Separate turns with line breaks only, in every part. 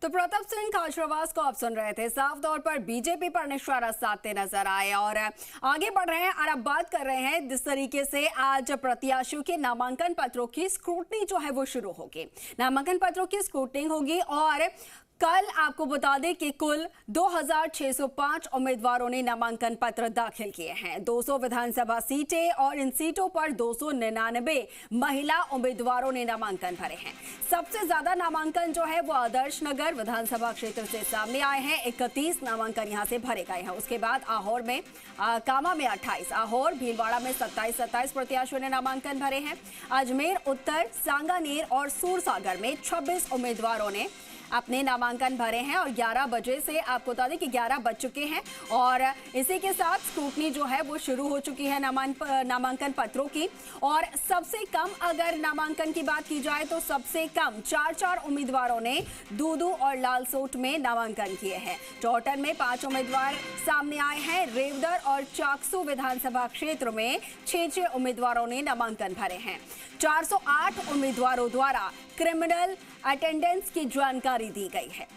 तो प्रताप सिंह खाचरवास को आप सुन रहे थे। साफ तौर पर बीजेपी पर निशाना साधते नजर आए और आगे बढ़ रहे हैं। और अब बात कर रहे हैं जिस तरीके से आज प्रत्याशियों के नामांकन पत्रों की स्क्रूटनी जो है वो शुरू होगी। नामांकन पत्रों की स्क्रूटनी होगी और कल आपको बता दें कि कुल 2605 उम्मीदवारों ने नामांकन पत्र दाखिल किए हैं। 200 विधानसभा सीटें और इन सीटों पर 299 महिला उम्मीदवारों ने नामांकन भरे हैं। सबसे ज्यादा नामांकन जो है वो आदर्श नगर विधानसभा क्षेत्र से सामने आए हैं। 31 नामांकन यहां से भरे गए हैं। उसके बाद आहोर में कामा में 28, आहोर भीलवाड़ा में 27 प्रत्याशियों ने नामांकन भरे हैं। अजमेर उत्तर, सांगानेर और सूरसागर में 26 उम्मीदवारों ने अपने नामांकन भरे हैं और 11 बजे से आपको बता दें कि 11 बज चुके हैं और इसी के साथ स्क्रूटनी जो है वो शुरू हो चुकी है नामांकन पत्रों की। और सबसे कम अगर नामांकन की बात की जाए तो सबसे कम 4 उम्मीदवारों ने दूदू और लालसोट में नामांकन किए हैं। टोटल में 5 उम्मीदवार सामने आए हैं। रेवदर और चाकसू विधानसभा क्षेत्र में 6 उम्मीदवारों ने नामांकन भरे हैं। 408 उम्मीदवारों द्वारा क्रिमिनल अटेंडेंस की जानकारी दी गई है।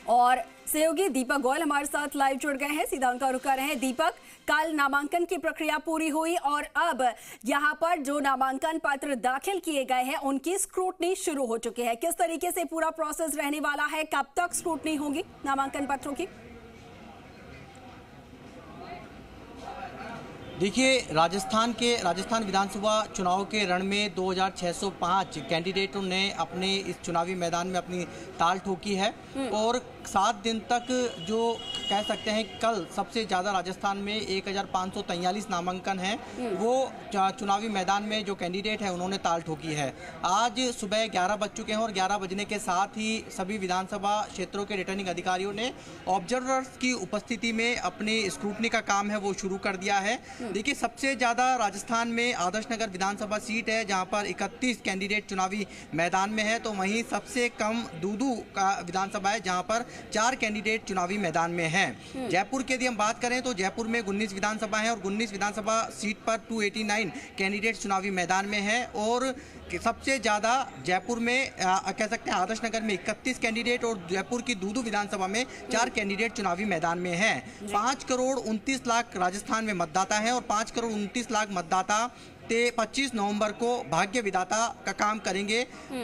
और सहयोगी दीपक गोयल हमारे साथ लाइव जुड़ गए हैं। सीधा उनका रुख कर रहे हैं। दीपक, कल नामांकन की प्रक्रिया पूरी हुई और अब यहां पर जो नामांकन पत्र दाखिल किए गए हैं उनकी स्क्रूटनी शुरू हो चुकी है। किस तरीके से पूरा प्रोसेस रहने वाला है? कब तक स्क्रूटनी होगी नामांकन पत्रों की?
देखिए, राजस्थान विधानसभा चुनाव के रण में 2605 कैंडिडेटों ने अपने इस चुनावी मैदान में अपनी ताल ठोकी है और 7 दिन तक जो कह सकते हैं कल सबसे ज़्यादा राजस्थान में 1543 नामांकन हैं, वो चुनावी मैदान में जो कैंडिडेट है उन्होंने ताल ठोकी है। आज सुबह 11 बज चुके हैं और 11 बजने के साथ ही सभी विधानसभा क्षेत्रों के रिटर्निंग अधिकारियों ने ऑब्जर्वर्स की उपस्थिति में अपनी स्क्रूटनी का काम है वो शुरू कर दिया है। देखिए, सबसे ज़्यादा राजस्थान में आदर्श नगर विधानसभा सीट है जहां पर 31 कैंडिडेट चुनावी मैदान में है, तो वहीं सबसे कम दूदू का विधानसभा है जहां पर 4 कैंडिडेट चुनावी मैदान में हैं। जयपुर की यदि हम बात करें तो जयपुर में 19 विधानसभा है और 19 विधानसभा सीट पर 289 कैंडिडेट चुनावी मैदान में हैं और सबसे ज़्यादा जयपुर में कह सकते हैं आदर्श नगर में 31 कैंडिडेट और जयपुर की दूदू विधानसभा में 4 कैंडिडेट चुनावी मैदान में हैं। 5 करोड़ 29 लाख राजस्थान में मतदाता हैं और 5 करोड़ 29 लाख मतदाता 25 नवंबर को भाग्य विधाता का काम करेंगे।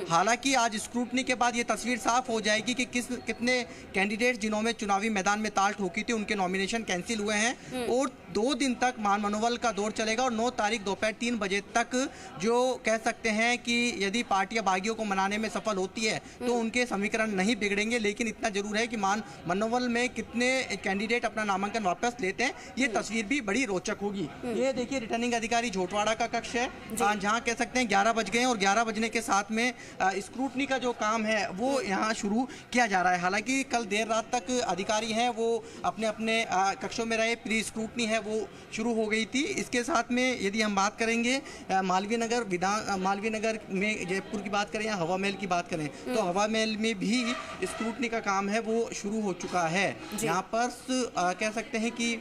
हालांकि आज स्क्रूटनी के बाद ये तस्वीर साफ हो जाएगी कि कितने कैंडिडेट जिन्होंने चुनावी मैदान में ताल ठोकी थी उनके नॉमिनेशन कैंसिल हुए हैं और 2 दिन तक मान मनोबल का दौर चलेगा और 9 तारीख दोपहर 3 बजे तक जो कह सकते हैं कि यदि पार्टियां बागियों को मनाने में सफल होती है तो उनके समीकरण नहीं बिगड़ेंगे। लेकिन इतना जरूर है कि मान मनोबल में कितने कैंडिडेट अपना नामांकन वापस लेते हैं ये तस्वीर भी बड़ी रोचक होगी। ये देखिए, रिटर्निंग अधिकारी झोटवाड़ा का कक्ष है जहां कह सकते हैं 11 बज गए हैं और 11 बजने के साथ में स्क्रूटनी का जो काम है वो यहां शुरू किया जा रहा है। हालांकि कल देर रात तक अधिकारी हैं वो अपने अपने कक्षों में रहे, प्री स्क्रूटनी है वो शुरू हो गई थी। इसके साथ में यदि हम बात करेंगे मालवीय नगर में जयपुर की बात करें या हवा महल की बात करें तो हवा महल में भी स्क्रूटनी का काम है वो शुरू हो चुका है। यहाँ पर कह सकते हैं कि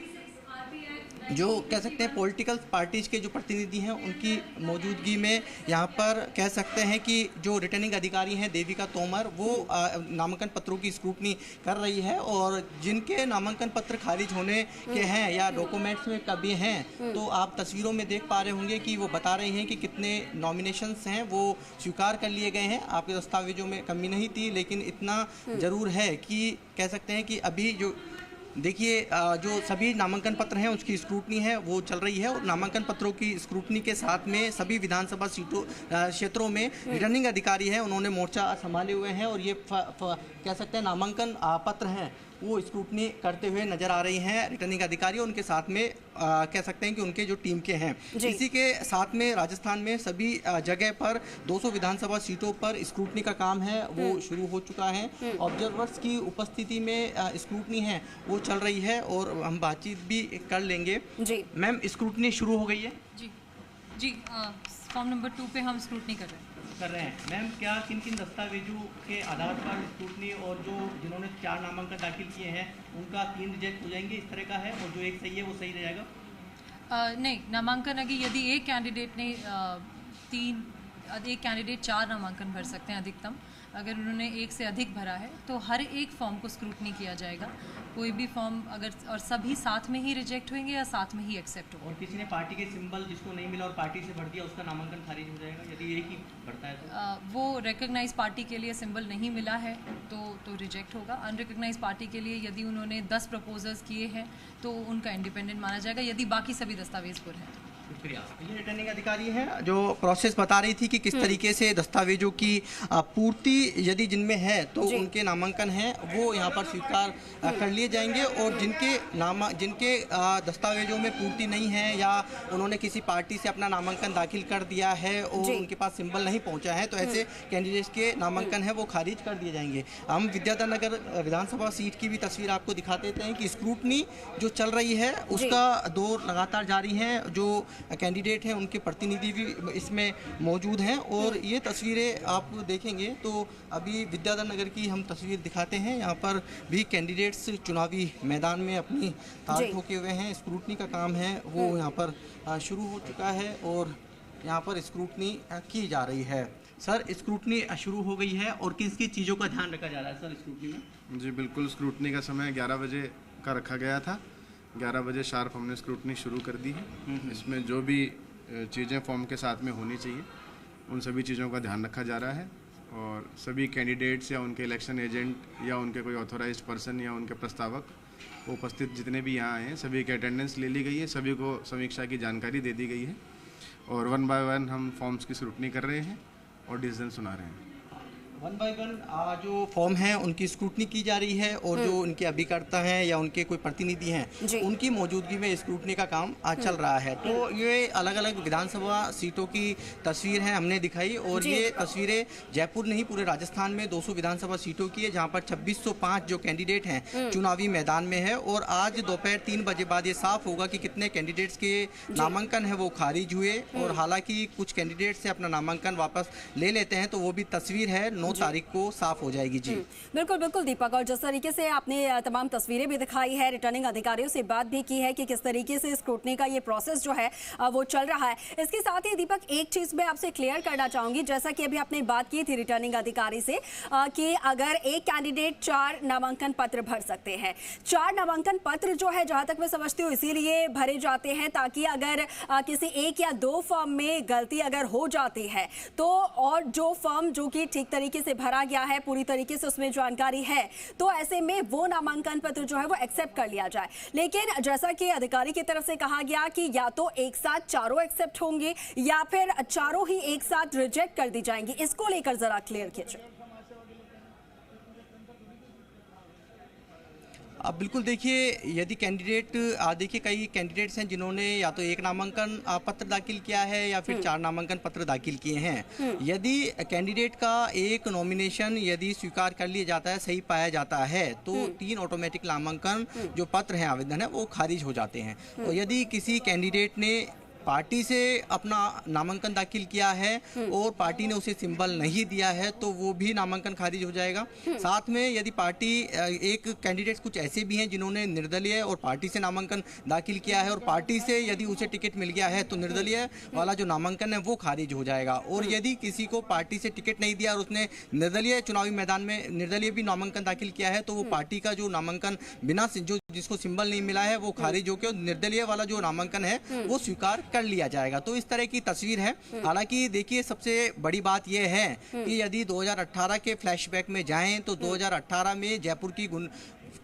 जो कह सकते हैं पॉलिटिकल पार्टीज के जो प्रतिनिधि हैं उनकी मौजूदगी में यहाँ पर कह सकते हैं कि जो रिटर्निंग अधिकारी हैं देविका तोमर वो नामांकन पत्रों की स्क्रूटनी कर रही है और जिनके नामांकन पत्र खारिज होने के हैं या डॉक्यूमेंट्स में कभी हैं तो आप तस्वीरों में देख पा रहे होंगे कि वो बता रहे हैं कि कितने नॉमिनेशंस हैं वो स्वीकार कर लिए गए हैं। आपके दस्तावेजों में कमी नहीं थी, लेकिन इतना ज़रूर है कि कह सकते हैं कि अभी जो देखिए जो सभी नामांकन पत्र हैं उसकी स्क्रूटनी है वो चल रही है और नामांकन पत्रों की स्क्रूटनी के साथ में सभी विधानसभा सीटों क्षेत्रों में रिटर्निंग अधिकारी हैं उन्होंने मोर्चा संभाले हुए हैं और ये कह सकते हैं नामांकन पत्र हैं वो स्क्रूटनी करते हुए नजर आ रही हैं रिटर्निंग अधिकारी। उनके साथ में कह सकते हैं कि उनके जो टीम के हैं। इसी के साथ में राजस्थान में सभी जगह पर 200 विधानसभा सीटों पर स्क्रूटनी का काम है वो शुरू हो चुका है। ऑब्जर्वर्स की उपस्थिति में स्क्रूटनी है वो चल रही है और हम बातचीत भी कर लेंगे। मैम, स्क्रूटनी शुरू हो गई है?
जी फॉर्म नंबर 2 पे हम स्क्रूटनी कर रहे हैं।
मैम, क्या किन किन दस्तावेजों के आधार पर स्क्रूटनी और जो जिन्होंने 4 नामांकन दाखिल किए हैं उनका 3 रिजेक्ट हो जाएंगे, इस तरह का है, और जो एक सही है वो सही रहेगा?
नहीं, नामांकन यदि एक कैंडिडेट ने 3 एक कैंडिडेट 4 नामांकन भर सकते हैं अधिकतम। अगर उन्होंने 1 से अधिक भरा है तो हर एक फॉर्म को स्क्रूटनी किया जाएगा। कोई भी फॉर्म अगर और सभी साथ में ही रिजेक्ट होंगे या साथ में ही एक्सेप्ट होंगे।
और किसी ने पार्टी के सिंबल जिसको नहीं मिला और पार्टी से भर दिया, उसका नामांकन खारिज हो जाएगा यदि एक ही भरता है तो?
वो रिकग्नाइज पार्टी के लिए सिंबल नहीं मिला है तो रिजेक्ट होगा। अनरिकग्नाइज पार्टी के लिए यदि उन्होंने 10 प्रपोजल्स किए हैं तो उनका इंडिपेंडेंट माना जाएगा, यदि बाकी सभी दस्तावेज पुर हैं।
शुक्रिया। ये रिटर्निंग अधिकारी हैं जो प्रोसेस बता रही थी कि किस तरीके से दस्तावेजों की पूर्ति यदि जिनमें है तो उनके नामांकन हैं वो यहाँ पर स्वीकार कर लिए जाएंगे, और जिनके दस्तावेजों में पूर्ति नहीं है या उन्होंने किसी पार्टी से अपना नामांकन दाखिल कर दिया है और उनके पास सिंबल नहीं पहुँचा है तो ऐसे कैंडिडेट्स के नामांकन है वो खारिज कर दिए जाएंगे। हम विद्याधर नगर विधानसभा सीट की भी तस्वीर आपको दिखा देते हैं कि स्क्रूटनी जो चल रही है उसका दौर लगातार जारी है। जो कैंडिडेट हैं उनके प्रतिनिधि भी इसमें मौजूद हैं, और ये तस्वीरें आप देखेंगे तो अभी विद्याधर नगर की हम तस्वीर दिखाते हैं। यहाँ पर भी कैंडिडेट्स चुनावी मैदान में अपनी ताल ठोके हुए हैं। स्क्रूटनी का काम है वो यहाँ पर शुरू हो चुका है और यहाँ पर स्क्रूटनी की जा रही है। सर, स्क्रूटनी शुरू हो गई है और किस किस चीज़ों का ध्यान रखा जा रहा है सर स्क्रूटनी में?
जी बिल्कुल, स्क्रूटनी का समय 11 बजे का रखा गया था। 11 बजे शार्प हमने स्क्रूटनी शुरू कर दी है। इसमें जो भी चीज़ें फॉर्म के साथ में होनी चाहिए उन सभी चीज़ों का ध्यान रखा जा रहा है, और सभी कैंडिडेट्स या उनके इलेक्शन एजेंट या उनके कोई ऑथोराइज्ड पर्सन या उनके प्रस्तावक उपस्थित जितने भी यहाँ आए हैं सभी की अटेंडेंस ले ली गई है, सभी को समीक्षा की जानकारी दे दी गई है, और 1 बाय 1 हम फॉर्म्स की स्क्रूटनी कर रहे हैं और डिसीजन सुना रहे हैं।
1 बाय 1 जो फॉर्म हैं उनकी स्क्रूटनी की जा रही है, और जो उनके अभिकर्ता हैं या उनके कोई प्रतिनिधि हैं उनकी मौजूदगी में स्क्रूटनी का काम चल रहा है। तो ये अलग अलग विधानसभा सीटों की तस्वीर है हमने दिखाई, और ये तस्वीरें जयपुर नहीं पूरे राजस्थान में 200 विधानसभा सीटों की है, जहाँ पर 2605 जो कैंडिडेट हैं चुनावी मैदान में है। और आज दोपहर 3 बजे बाद ये साफ होगा कि कितने कैंडिडेट्स के नामांकन है वो खारिज हुए, और हालांकि कुछ कैंडिडेट से अपना नामांकन वापस ले लेते हैं तो वो भी तस्वीर है 9 तारीख को साफ हो जाएगी। जी
बिल्कुल बिल्कुल दीपक, और जिस तरीके से आपने तमाम तस्वीरें भी दिखाई है, रिटर्निंग अधिकारियों से बात भी की है कि किस तरीके से स्क्रूटनी का ये प्रोसेस जो है वो चल रहा है। इसके साथ ही दीपक एक चीज मैं आपसे क्लियर करना चाहूंगी, जैसा कि अभी आपने बात की थी रिटर्निंग अधिकारी से कि अगर एक कैंडिडेट 4 नामांकन पत्र भर सकते हैं। 4 नामांकन पत्र जो है जहां तक मैं समझती हूँ इसीलिए भरे जाते हैं ताकि अगर किसी 1 या 2 फॉर्म में गलती अगर हो जाती है तो और जो फॉर्म जो कि ठीक तरीके से भरा गया है पूरी तरीके से उसमें जानकारी है तो ऐसे में वो नामांकन पत्र जो है वो एक्सेप्ट कर लिया जाए। लेकिन जैसा कि अधिकारी की तरफ से कहा गया कि या तो एक साथ चारों एक्सेप्ट होंगे या फिर चारों ही एक साथ रिजेक्ट कर दी जाएंगी। इसको लेकर जरा क्लियर कीजिए।
अब बिल्कुल देखिए, यदि कैंडिडेट देखिए कई कैंडिडेट्स हैं जिन्होंने या तो 1 नामांकन पत्र दाखिल किया है या फिर 4 नामांकन पत्र दाखिल किए हैं। यदि कैंडिडेट का एक नॉमिनेशन यदि स्वीकार कर लिया जाता है, सही पाया जाता है, तो 3 ऑटोमेटिक नामांकन जो पत्र हैं आवेदन है वो खारिज हो जाते हैं। तो यदि किसी कैंडिडेट ने पार्टी से अपना नामांकन दाखिल किया है और पार्टी ने उसे सिंबल नहीं दिया है तो वो भी नामांकन खारिज हो जाएगा। साथ में यदि पार्टी एक कैंडिडेट्स कुछ ऐसे भी हैं जिन्होंने निर्दलीय और पार्टी से नामांकन दाखिल किया है और पार्टी से यदि उसे टिकट मिल गया है तो निर्दलीय वाला जो नामांकन है वो खारिज हो जाएगा। और यदि किसी को पार्टी से टिकट नहीं दिया और उसने निर्दलीय चुनावी मैदान में निर्दलीय भी नामांकन दाखिल किया है तो वो पार्टी का जो नामांकन बिना जो जिसको सिंबल नहीं मिला है वो खारिज होकर निर्दलीय वाला जो नामांकन है वो स्वीकार कर लिया जाएगा। तो इस तरह की तस्वीर है। हालांकि देखिए सबसे बड़ी बात यह है कि यदि 2018 के फ्लैशबैक में जाएं तो 2018 में जयपुर की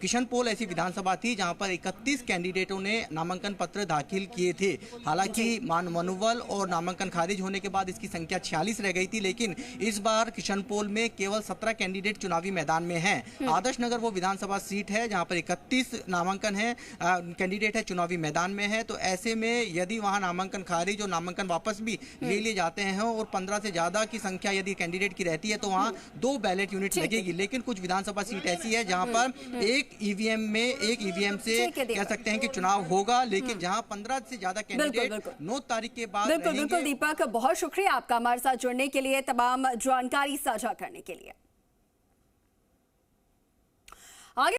किशनपोल ऐसी विधानसभा थी जहां पर 31 कैंडिडेटों ने नामांकन पत्र दाखिल किए थे। हालांकि मनोबल और नामांकन खारिज होने के बाद इसकी संख्या 46 रह गई थी, लेकिन इस बार किशनपोल में केवल 17 कैंडिडेट चुनावी मैदान में हैं। आदर्श नगर वो विधानसभा सीट है जहां पर 31 नामांकन है कैंडिडेट है चुनावी मैदान में है। तो ऐसे में यदि वहां नामांकन खारिज और नामांकन वापस भी ले लिए जाते हैं और 15 से ज्यादा की संख्या यदि कैंडिडेट की रहती है तो वहां 2 बैलेट यूनिट लगेगी। लेकिन कुछ विधानसभा सीट ऐसी है जहां पर एक ईवीएम से कह सकते हैं कि चुनाव होगा, लेकिन जहां 15 से ज्यादा कैंडिडेट 9 तारीख के बाद
बिल्कुल दीपक, बहुत शुक्रिया आपका हमारे साथ जुड़ने के लिए, तमाम जानकारी साझा करने के लिए।